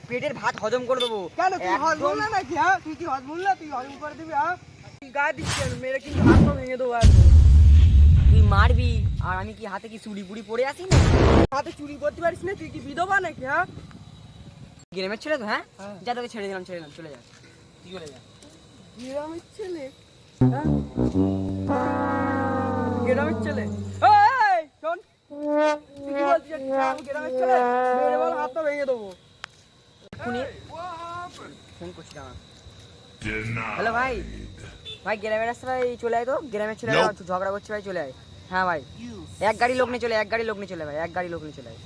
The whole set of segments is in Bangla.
পেটের ভাত হজম করে দেবো। কেন তুই হজম না নাকি? হ্যাঁ তুই কি হজম না? তুই হজম করে দিবি? হ্যাঁ তুই গায়ে দিচ্ছিস, মেরে কিন্তু হাত পা ভেঙে দেবো। তুই মারবি আর আমি কি হাতে কি চুড়ি বুড়ি পড়ে আসি না? হাতে চুরি করতে পারিস না? তুই কি বিধবা নাকি? হ্যাঁ গ্রামের ছেলে তো। হ্যাঁ যা, তোকে ছেড়ে দিলাম, চলে যা, তুই চলে যা। গ্রামের ছেলে? হ্যাঁ গ্রামের ছেলে? এই শোন, তুই কি বলছিস? আমি গ্রামের ছেলে? মেরে বল হাত পা ভেঙে দেবো। এক্ষুনি ফোন করছি দাঁড়া। হ্যালো ভাই, গ্রামের রাস্তায় চলে আয় তো, গ্রামের ছেলে ঝগড়া করছে ভাই, চলে আয়। হ্যাঁ ভাই, এক গাড়ি লোক নিয়ে চলে, ভাই, এক গাড়ি লোক নিয়ে চলে আয়।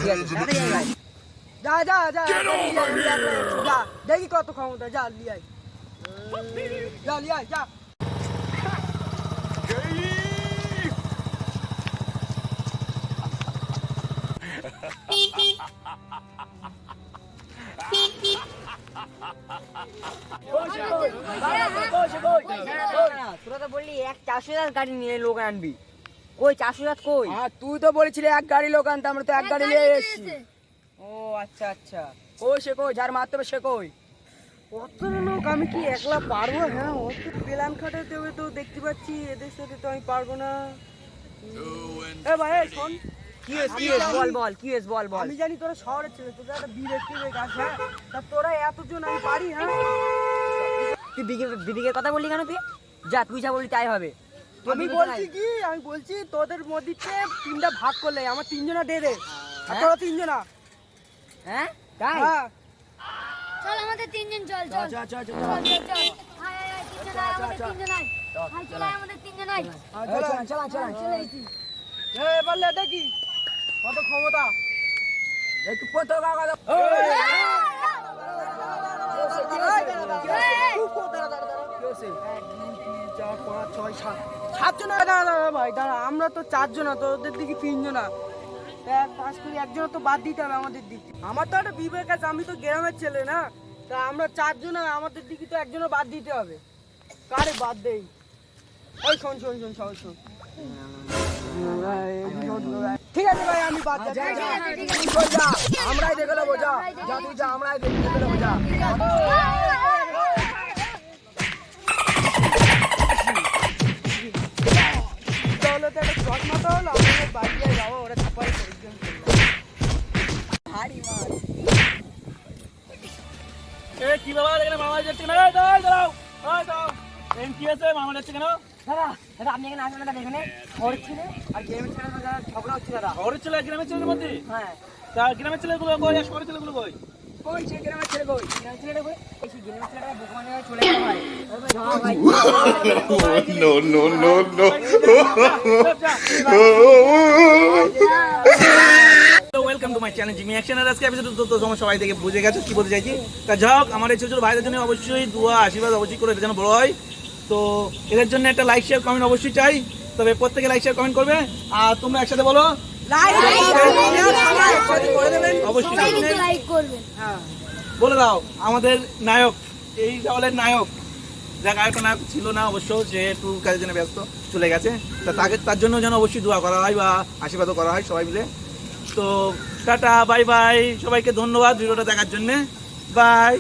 ঠিক আছে তাড়াতাড়ি আয় ভাই। যা যা যা যা, দেখি কত ক্ষমতা। যা লিয়াই, যা লিয়াই, যা। তোরা তো বললি এক 400,000 গাড়ি নিয়ে লোক আনবি, কই 400,000 কই? তুই তো বলেছিলি এক গাড়ি লোক আনতে, আমরা তো এক গাড়ি নিয়ে এসেছি। ও আচ্ছা আচ্ছা, কই সে কই? যার মারতে হবে সে কই? অত লোক আমি কি একলা পারবো? হ্যাঁ অত প্ল্যান খাটাতে হবে তো, দেখতে পাচ্ছি এদের সাথে তো আমি পারবো না। এ ভাই এই শোন, বল। আমি জানি তোরা শহরের ছেলে, তোদের একটা বিবেক আছে। হ্যাঁ তা তোরা এতজন আমি পারি? হ্যাঁ তুই বিবেকের কথা বললি কেন? তুই যা, তুই যা বললি তাই হবে। আমি বলছি তোদের মধ্যে তিনটা ভাগ করলে আমার তিনজনা দে দে, আর তোরা তিনজনা। হ্যাঁ তাই? হ্যাঁ চল আমাদের তিনজন, চল চল চল চল চল চল চল চল। হাই হাই তিনজন আয়, আমাদের তিনজন আয়। হাই চল আয়, আমাদের তিনজন আয়। চলে এসেছি। এবার লে দেখি কত ক্ষমতা। একটু পতাকা গাদা। আমরা তো চারজনা, তোদের দিকে তিনজনা, পাঁচ করে একজন তো বাদ দিতে হবে আমাদের দিক। আমার তো একটা বিবেক আছে, আমি তো গ্রামের ছেলে না, তা আমরা চারজনা, আমাদের দিকে তো একজনও বাদ দিতে হবে। কারে বাদ দেই? ওই শোন ঠিক আছে ভাই, আমি বাদ যাচ্ছি। আমরাই দেখে নেবো, যা তুই যা, আমরাই দেখে নেবো, যা। তাহলে তো একটা চশমাটা হলো, আমাদের বাড়িতে যাবো, ওরা ছাপাই ভারী মাছ। কি বাবা, এখানে মামা যাচ্ছে কেন? দাঁড়াও, কি আছে? মামা যাচ্ছে কেন? দাদা আপনি এখানে আসবেন না? এখানে শহরের ছেলে আর গ্রামের ছেলে ঝগড়া হচ্ছে দাদা। শহরের ছেলে গ্রামের ছেলের মধ্যে? হ্যাঁ তা গ্রামের ছেলেগুলো কই আর শহরের ছেলেগুলো কই? কই সে গ্রামের ছেলে কই? গ্রামের ছেলেটা কই? এই সেই গ্রামের ছেলেটা বোকানে চলে গেল ভাই। Welcome to my channel Jimmy action. আর আজকে এপিসোড তো তোমরা সবাই থেকে বুঝে গেছো কি বলতে চাইছি। তা যাক, আমার এই ছোট ছোট ভাইদের জন্য অবশ্যই দোয়া আশীর্বাদ অবশ্যই করে, এটা যেন বড় হয়। তো এদের জন্য একটা লাইক শেয়ার কমেন্ট অবশ্যই চাই, তবে প্রত্যেকে লাইক শেয়ার কমেন্ট করবে। আর তোমরা একসাথে বলো অবশ্যই লাইক করবেন। বলে দাও আমাদের নায়ক, এই দলের নায়ক, যা গায়কটা নায়ক ছিল না অবশ্য, সে একটু কাজের জন্য ব্যস্ত চলে গেছে, তা তার জন্য যেন অবশ্যই দোয়া করা হয় বা আশীর্বাদও করা হয় সবাই মিলে। তো টাটা, বাই বাই, সবাইকে ধন্যবাদ ভিডিওটা দেখার জন্য, বাই।